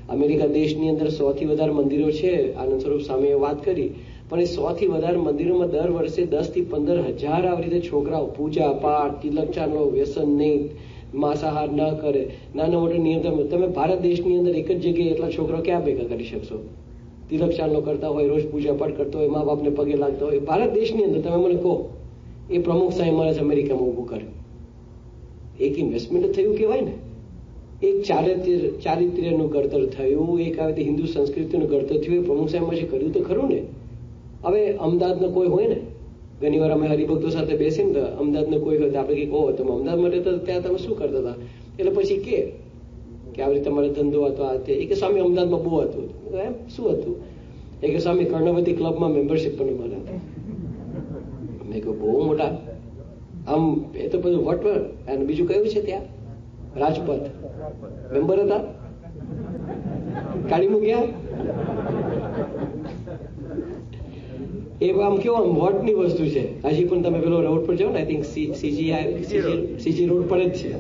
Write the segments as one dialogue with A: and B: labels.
A: America દેશની અંદર 100 થી વધારે મંદિરો છે. આનંદ સ્વરૂપ સ્વામીએ વાત કરી, પણ એ 100 થી વધારે મંદિરોમાં દર વર્ષે 10 થી 15 હજાર આવી રીતે છોકરાઓ પૂજા પાઠ, તિલક ચાંદલો, વ્યસન નહીં, માંસાહાર ન કરે, નાના મોટા નિયમ. તમે ભારત દેશની અંદર એક જ જગ્યાએ એટલા છોકરાઓ ક્યાં ભેગા કરી શકશો? તિલક ચાંદલો કરતા હોય, રોજ પૂજા પાઠ કરતા હોય, મા બાપને પગે લાગતા હોય. ભારત દેશની અંદર તમે મને કહો, એ પ્રમુખ સાહેબ મહારાજ અમેરિકામાં ઉભું કર્યું. એક ઇન્વેસ્ટમેન્ટ થયું કહેવાય ને. એક ચારિત્ર્યનું ઘડતર થયું, એક આવી હિન્દુ સંસ્કૃતિનું ઘડતર થયું. એ પ્રમુખ સાહેબ પછી કર્યું તો ખરું ને. હવે અમદાવાદનો કોઈ હોય ને, ઘણી વાર અમે હરિભક્તો સાથે બેસીને તો અમદાવાદનો કોઈ હોય, આપણે કહો તમે અમદાવાદ માટે તો ત્યાં તમે શું કરતા હતા? એટલે પછી કે આવી રીતે તમારો ધંધો હતો આ તે. એ કે સ્વામી અમદાવાદમાં બહુ હતું. એમ શું હતું? એ કે સ્વામી કર્ણવતી ક્લબમાં મેમ્બરશીપ પણ અમારે હતી. મેં કહ્યું બહુ મોટા, આમ એ તો બધું વટવર. અને બીજું કયું છે ત્યાં? રાજપથ મેમ્બર હતા, કાઢી મૂક્યા. એ આમ કેવું આમ વોટની વસ્તુ છે. હજી પણ તમે પેલો રોડ પર જાઓ ને, આઈ થિંક સીજી રોડ પર જ છે,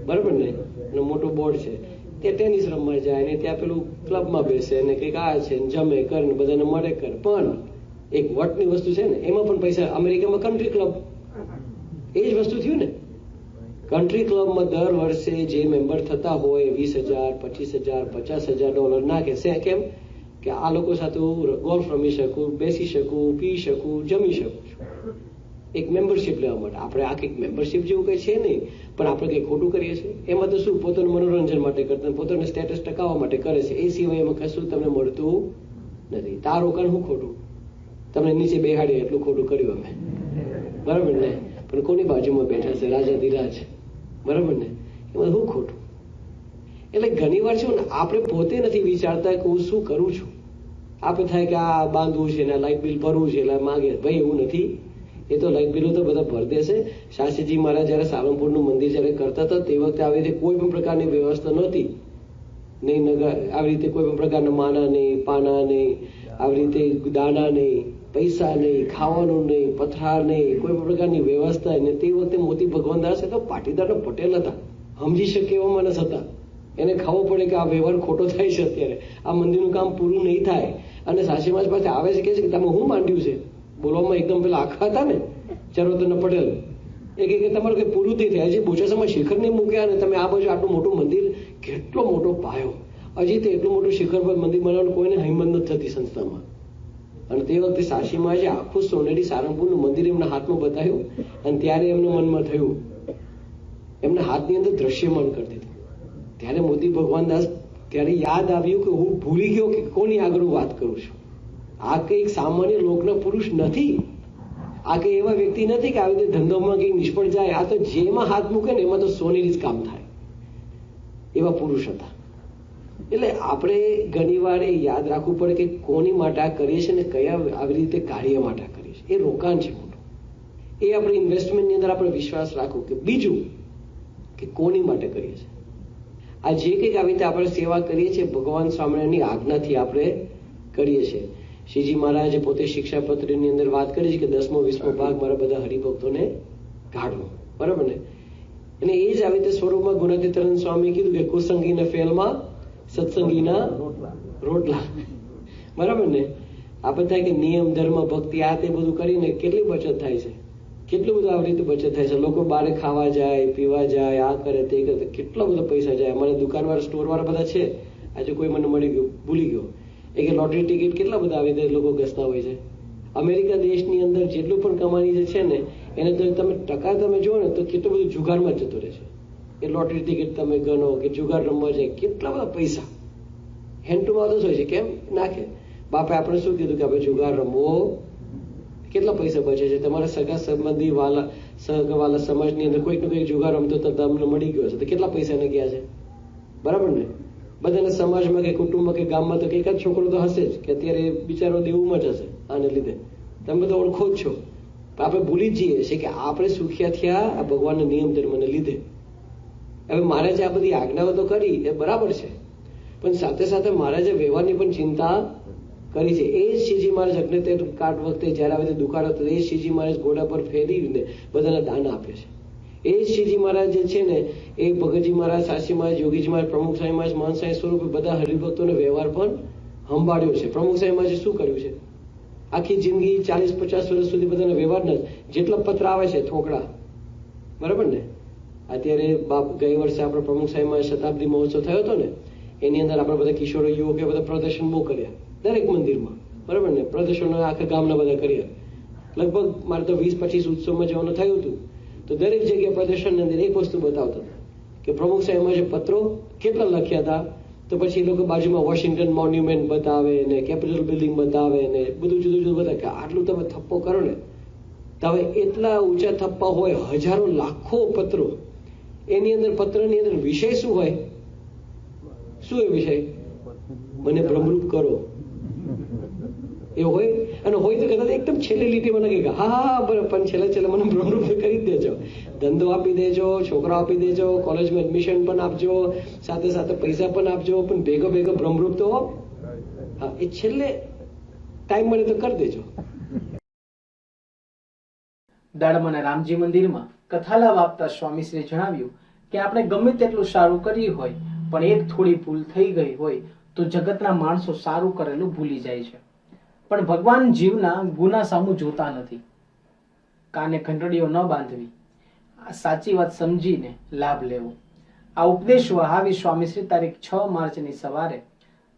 A: બરાબર ને? એનો મોટો બોર્ડ છે. ત્યાં ટેનિસ રમવા જાય ને ત્યાં પેલું ક્લબમાં બેસે ને કંઈક આ છે જમે કર ને બધાને મળે કર. પણ એક વોટની વસ્તુ છે ને, એમાં પણ પૈસા. અમેરિકામાં કન્ટ્રી ક્લબ, એ જ વસ્તુ થયું ને. કન્ટ્રી ક્લબમાં દર વર્ષે જે મેમ્બર થતા હોય 20,000, 25,000, $50,000 નાખે છે. કેમ કે આ લોકો સાથે હું ગોલ્ફ રમી શકું, બેસી શકું, પી શકું, જમી શકું છું, એક મેમ્બરશીપ લેવા માટે. આપણે આ કંઈક મેમ્બરશીપ જેવું કંઈ છે નહીં, પણ આપણે કંઈ ખોટું કરીએ છીએ. એમાં તો શું, પોતાનું મનોરંજન માટે કરતા, પોતાનું સ્ટેટસ ટકાવવા માટે કરે છે. એ સિવાય એમાં કશું તમને મળતું નથી. તાર રોકાણ શું ખોટું? તમને નીચે બેહાડીએ એટલું ખોટું કર્યું અમે, બરાબર ને? પણ કોની બાજુમાં બેઠા છે? રાજાધિરાજ, બરાબર ને? એમાં શું ખોટું? એટલે ઘણી વાર શું, આપણે પોતે નથી વિચારતા કે હું શું કરું છું. આપણે થાય કે આ બાંધવું છે ને લાઇટ બિલ ભરવું છે એટલે માગે. ભાઈ એવું નથી. એ તો લાઇટ બિલો તો બધા ભરી દેશે. શાસ્ત્રીજી મહારાજ જયારે સારંગપુરનું મંદિર જયારે કરતા હતા તે વખતે આવી રીતે કોઈ પણ પ્રકારની વ્યવસ્થા નહોતી. નહીં આવી રીતે કોઈ પણ પ્રકારના માના નહીં, પાના નહીં, આવી રીતે દાણા નહીં, પૈસા નહીં, ખાવાનું નહીં, પથરાર નહીં, કોઈ પણ પ્રકારની વ્યવસ્થા નહીં. તે વખતે મોતી ભગવાનદાસ તો પાટીદારનો પટેલ હતા, સમજી શકે એવા માણસ હતા. એને ખબર પડે કે આ વ્યવહાર ખોટો થાય છે, અત્યારે આ મંદિરનું કામ પૂરું નહીં થાય. અને સાસી માસ પાસે આવે છે કે તમે હું માંડ્યું છે બોલવામાં એકદમ પેલા આખા હતા ને ચરોતરના પટેલ. એ કે તમારું કઈ પૂરું નહીં થાય. હજી બોચાસમાં શિખર નહીં મૂક્યા અને તમે આ બાજુ આટલું મોટું મંદિર, કેટલો મોટો પાયો, હજી તો એટલું મોટું શિખર પર મંદિર બનાવવાનું કોઈને હિંમત નથી થતી સંસ્થામાં. અને તે વખતે સાસીમાં જે આખું સોનેરી સારંગપુરનું મંદિર એમના હાથમાં બતાવ્યું અને ત્યારે એમના મનમાં થયું, એમના હાથની અંદર દ્રશ્યમાન કરી દીધું. ત્યારે મોતી ભગવાનદાસ ત્યારે યાદ આવ્યું કે હું ભૂલી ગયો કે કોની આગળ વાત કરું છું. આ કંઈક સામાન્ય લોકના પુરુષ નથી. આ કઈ એવા વ્યક્તિ નથી કે આવી રીતે ધંધોમાં કંઈક નિષ્ફળ જાય. આ તો જેમાં હાથ મૂકે ને એમાં તો સોનેરી જ કામ થાય એવા પુરુષ હતા. એટલે આપણે ઘણી વાર એ યાદ રાખવું પડે કે કોની માટે આ કરીએ છીએ ને કયા આવી રીતે કાર્ય માટે આ કરીએ છીએ. એ રોકાણ છે મોટું. એ આપણે ઇન્વેસ્ટમેન્ટની અંદર આપણે વિશ્વાસ રાખવો. કે બીજું કે કોની માટે કરીએ છીએ. આ જે કંઈક આવી રીતે આપણે સેવા કરીએ છીએ ભગવાન સ્વામિનારાયણની આજ્ઞાથી આપણે કરીએ છીએ. શ્રીજી મહારાજે પોતે શિક્ષાપત્રની અંદર વાત કરી છે કે 10મો 20મો ભાગ મારા બધા હરિભક્તોને કાઢવો, બરાબર ને? અને એ જ આવી રીતે સ્વરૂપમાં ગુણાતીતાનંદ સ્વામી કીધું કે કુસંગીના ફેલમાં સત્સંગીના રોટલા, બરાબર ને? આપણે થાય કે નિયમ ધર્મ ભક્તિ આ તે બધું કરીને કેટલી બચત થાય છે, કેટલું બધું આવી રીતે બચત થાય છે. લોકો બહાર ખાવા જાય, પીવા જાય, આ કરે તે કરે, કેટલો બધો પૈસા જાય. અમારા દુકાનવાળા સ્ટોર વાળા બધા છે. આજે કોઈ મને મળી ગયું, ભૂલી ગયો. એ કે લોટરી ટિકિટ કેટલા બધા આવી રીતે લોકો ઘસતા હોય છે. અમેરિકા દેશની અંદર જેટલું પણ કમાણી જે છે ને એને તો તમે ટકા તમે જુઓ ને તો કેટલું બધું જુગારમાં જતું રહે છે. એ લોટરી ટિકિટ તમે ગણો કે જુગાર રમવા જાય, કેટલા બધા પૈસા હેન્ડ ટુ માઉથ હોય છે. કેમ નાખે? બાપે આપણે શું કીધું કે આપણે જુગાર રમવો, કેટલા પૈસા બચે છે. તમારા સગા સંબંધી વાલા સમાજની અંદર કોઈક ને કોઈક જુગાર રમતો તો તમને મળી ગયો છે તો કેટલા પૈસા ને ગયા છે, બરાબર ને? બધાના સમાજમાં કે કુટુંબમાં કે ગામમાં તો કંઈક જ છોકરો તો હશે જ કે અત્યારે બિચારો દેવુંમાં જ હશે. આને લીધે તમે તો ઓળખો જ છો. આપણે ભૂલી જ જઈએ છીએ કે આપણે સુખ્યા થયા આ ભગવાનના નિયમ ધર્મને લીધે. હવે મહારાજે આ બધી આજ્ઞાઓ તો કરી એ બરાબર છે, પણ સાથે સાથે મહારાજે વ્યવહારની પણ ચિંતા કરી છે. એ જ શ્રીજી મહારાજ અગ્નિ કાટ વખતે જયારે આવી રીતે દુકાળ હતો એ શ્રીજી મહારાજ ઘોડા પર ફેરીને બધાના દાન આપે છે. એ જ શ્રીજી મહારાજ જે છે ને એ ભગતજી મહારાજ, સાસી મહારાજ, યોગીજી મહારાજ, પ્રમુખ સ્વામી મહારાજ, મહંત સ્વામી સ્વરૂપે બધા હરિભક્તોનો વ્યવહાર પણ સંભાળ્યો છે. પ્રમુખ સ્વામી મહારાજે શું કર્યું છે? આખી જિંદગી 40-50 વર્ષ સુધી બધાનો વ્યવહાર ન, જેટલા પત્ર આવે છે થોકડા, બરાબર ને? અત્યારે ગઈ વર્ષે આપણે પ્રમુખ સાહેબમાં શતાબ્દી મહોત્સવ થયો હતો ને, એની અંદર આપણે બધા કિશોરો યુવકો બધા પ્રદર્શન બહુ કર્યા દરેક મંદિરમાં, બરાબર ને? પ્રદર્શનો આખા ગામના બધા કર્યા. લગભગ મારે તો 20-25 ઉત્સવમાં જવાનું થયું હતું, તો દરેક જગ્યાએ પ્રદર્શનની અંદર એક વસ્તુ બતાવતા હતા કે પ્રમુખ સાહેબમાં જે પત્રો કેટલા લખ્યા હતા. તો પછી એ લોકો બાજુમાં વોશિંગ્ટન મોન્યુમેન્ટ બતાવે ને, કેપિટલ બિલ્ડિંગ બતાવે ને, બધું જુદું જુદું બતાવે કે આટલું તમે થપ્પો કરો ને, તો હવે એટલા ઊંચા થપ્પા હોય, હજારો લાખો પત્રો, એની અંદર પત્રની અંદર વિષય શું હોય? શું એ વિષય? મને ભ્રમરૂપ કરો, એ હોય. અને હોય તો કદાચ એકદમ છેલ્લી લીટીમાં લખે કે હા હા બરાબર, પણ છેલ્લે મને ભ્રમરૂપ કરી જ દેજો, ધંધો આપી દેજો, છોકરા આપી દેજો, કોલેજમાં એડમિશન પણ આપજો, સાથે સાથે પૈસા પણ આપજો, પણ ભેગો ભ્રમરૂપ તો હા એ છેલ્લે ટાઈમ મળે તો કરી દેજો.
B: દાડમના રામજી મંદિરમાં કથાલાભ આપતા સ્વામીશ્રીએ જણાવ્યું કે આપણે ગમે તેટલું સારું કર્યું હોય, પણ એક થોડી ભૂલ થઈ ગઈ હોય તો જગતના માણસો સારું કરેલું ભૂલી જાય છે, પણ ભગવાન જીવના ગુના સામું જોતા નથી. કાને ઘંટડીઓ ન બાંધવી, આ સાચી વાત સમજીને લાભ લેવો. આ ઉપદેશ વહાવી સ્વામીશ્રી તારીખ 6 માર્ચની સવારે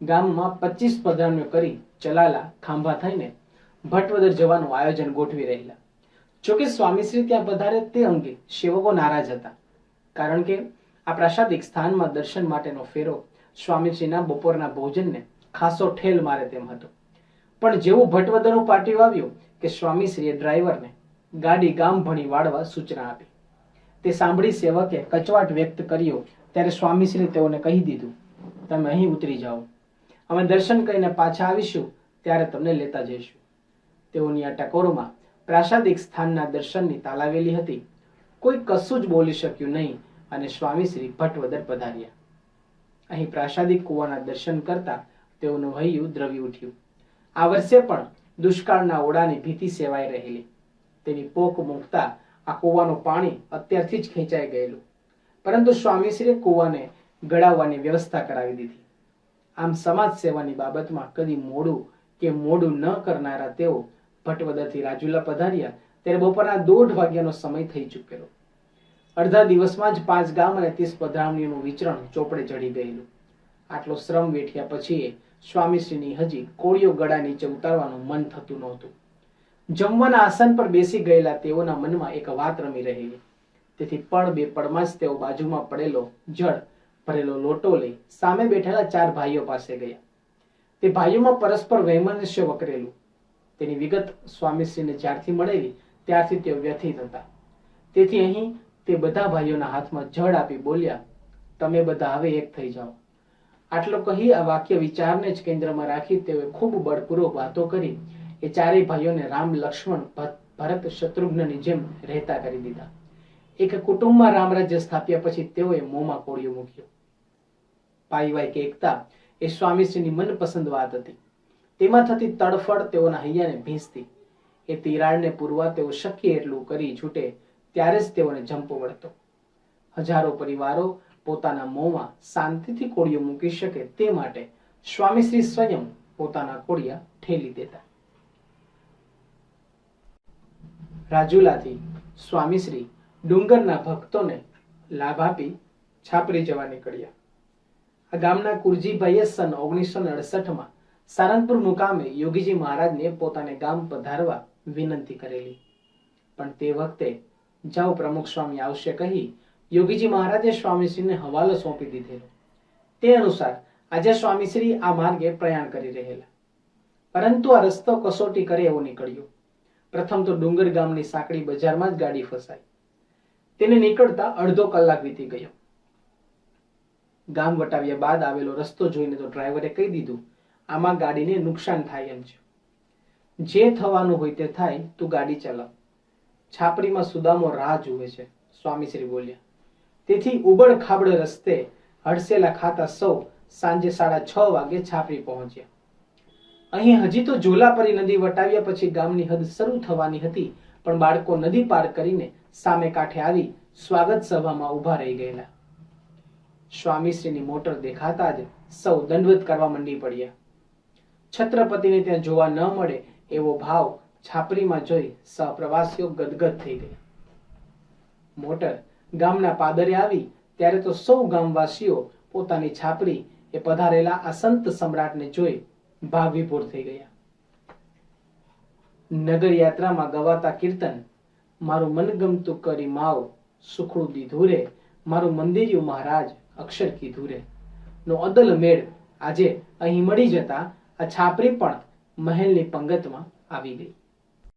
B: ગામમાં 25 પધરામણીઓ કરી ચલાલા ખાંભા થઈને ભટવદર જવાનું આયોજન ગોઠવી રહેલા. જોકે સ્વામીશ્રી ત્યાં પધારે તે અંગે સેવકો નારાજ હતા, કારણ કે આ પ્રાસાદિક સ્થાનમાં દર્શન માટેનો ફેરો સ્વામીશ્રીના બપોરના ભોજનને ખાસો ઠેલ મારે તેમ હતો. પણ જેવું ભટવદરનું પાટિયું આવ્યું કે સ્વામીશ્રીએ ડ્રાઈવરને ગાડી ગામ ભણી વાળવા સૂચના આપી. તે સાંભળી સેવકે કચવાટ વ્યક્ત કર્યો ત્યારે સ્વામીશ્રીએ તેઓને કહી દીધું, તમે અહીં ઉતરી જાઓ, અમે દર્શન કરીને પાછા આવીશું ત્યારે તમને લેતા જઈશું. તેઓની આ ટકોરમાં પ્રાસાદિક સ્થાનના દર્શનની તાલાવેલી હતી. કોઈ કશું જ બોલી શક્યું નહીં અને સ્વામીશ્રી ભટવદર પધાર્યા. અહીં પ્રાસાદિક કુવાના દર્શન કરતા તેઓનું હૈયું દ્રવી ઉઠ્યું. આ વર્ષે પણ દુષ્કાળના ઓળાની ભીતિ સેવાઈ રહેલી. તેની પોક મૂકતા આ કુવાનું પાણી અત્યારથી જ ખેંચાઈ ગયેલું, પરંતુ સ્વામીશ્રીએ કુવાને ગળાવવાની વ્યવસ્થા કરાવી દીધી. આમ સમાજ સેવાની બાબતમાં કદી મોડું ન કરનારા તેઓ ભટવદરથી રાજુલા પધાર્યા ત્યારે બપોરના 1:30 વાગ્યાનો સમય થઈ ચૂકેલો. અડધા દિવસમાં જ 5 ગામ અને 30 પધરામણીઓનું વિચરણ ચોપડે ચડી ગયેલું. આટલો શ્રમ વેઠ્યા પછી સ્વામીશ્રીની હજી કોળીઓ ગળા નીચે ઉતારવાનું મન થતું નહોતું. જમવાના આસન પર બેસી ગયેલા તેઓના મનમાં એક વાત રમી રહેલી. તેથી પળ બે પળમાં જ તેઓ બાજુમાં પડેલો જળ ભરેલો લોટો લઈ સામે બેઠેલા 4 ભાઈઓ પાસે ગયા. તે ભાઈઓમાં પરસ્પર વૈમનસ્ય વકરેલું. તેની વિગત સ્વામીશ્રીને જ્યારથી મળેલી ત્યારથી તેઓ વ્યથિત હતા. તેથી અહીં તે બધા ભાઈઓના હાથમાં જળ આપી બોલ્યા, તમે બધા હવે એક થઈ જાઓ. આટલો કહી આ વાક્ય વિચારને જ કેન્દ્રમાં રાખી તેઓએ ખૂબ બળપૂર્વક વાતો કરી એ 4 ભાઈઓને રામ, લક્ષ્મણ, ભરત, શત્રુઘ્નની જેમ રહેતા કરી દીધા. એક કુટુંબમાં રામરાજ્ય સ્થાપ્યા પછી તેઓએ મોંમાં કોળિયો મૂક્યો. પારિવારિક એકતા એ સ્વામીશ્રીની મનપસંદ વાત હતી. તેમાં થતી તડફડ તેઓના હૈયાને ભીંસતી. એ તિરાડને પૂરવા તેઓ શક્ય એટલું કરી છૂટે ત્યારે જ તેઓને જંપ વળતો. હજારો પરિવારો પોતાના મોંમાં શાંતિથી કોળિયો મૂકી શકે તે માટે સ્વામીશ્રી સ્વયં પોતાના કોળિયા ઠેલી દેતા. રાજુલાથી સ્વામીશ્રી ડુંગરના ભક્તોને લાભ આપી છાપરી જવા નીકળ્યા. આ ગામના કુરજીભાઈએ સન 1968માં સારંગપુર મુકામે યોગીજી મહારાજને પોતાને ગામ પધારવા વિનંતી કરેલી, પણ તે વખતે જાઓ પ્રમુખ સ્વામી આવશે કહી યોગીજી મહારાજે સ્વામીશ્રીને હવાલો સોંપી દીધેલો. તે અનુસાર આજે સ્વામીશ્રી આ માર્ગે પ્રયાણ કરી રહેલા, પરંતુ આ રસ્તો કસોટી કરે એવો નીકળ્યો. પ્રથમ તો ડુંગર ગામની સાંકડી બજારમાં જ ગાડી ફસાઈ. તેને નીકળતા અડધો કલાક વીતી ગયો. ગામ વટાવ્યા બાદ આવેલો રસ્તો જોઈને તો ડ્રાઈવરે કહી દીધું, આમાં ગાડીને નુકસાન થાય એમ છે. જે થવાનું હોય તે થાય, તું ગાડી ચલાવ. છાપરીમાં સુદામો રાહ જુએ છે, સ્વામીશ્રી બોલ્યા. તેથી ઉબડ ખાબડ રસ્તે હડસેલા ખાતા સૌ સાંજે 6:30 વાગે છાપરી પહોંચ્યા. અહીં હજી તો ઝોલાપરી નદી વટાવ્યા પછી ગામની હદ શરૂ થવાની હતી, પણ બાળકો નદી પાર કરીને સામે કાંઠે આવી સ્વાગત સભામાં ઊભા રહી ગયેલા. સ્વામીશ્રીની મોટર દેખાતા જ સૌ દંડવત કરવા મંડી પડ્યા. છત્રપતિને ત્યાં જોવા ન મળે એવો ભાવ છાપરીમાં જોઈ સહપ્રવાસીઓ ગદગદ થઈ ગયા. મોટર ગામના પાદરે આવી ત્યારે તો સૌ ગામવાસીઓ પોતાની છાપરી એ પધારેલા આ સંત સમ્રાટને જોઈ ભાવવિભોર થઈ ગયા. નગર યાત્રામાં ગવાતા કીર્તન મારું મનગમતું કરી માવ સુખડું દીધું રે, મારું મંદિરિયું મહારાજ અક્ષર કીધું રે નો અદલ મેળ આજે અહીં મળી જતા આ છાપરી પણ મહેલની પંગતમાં આવી ગઈ.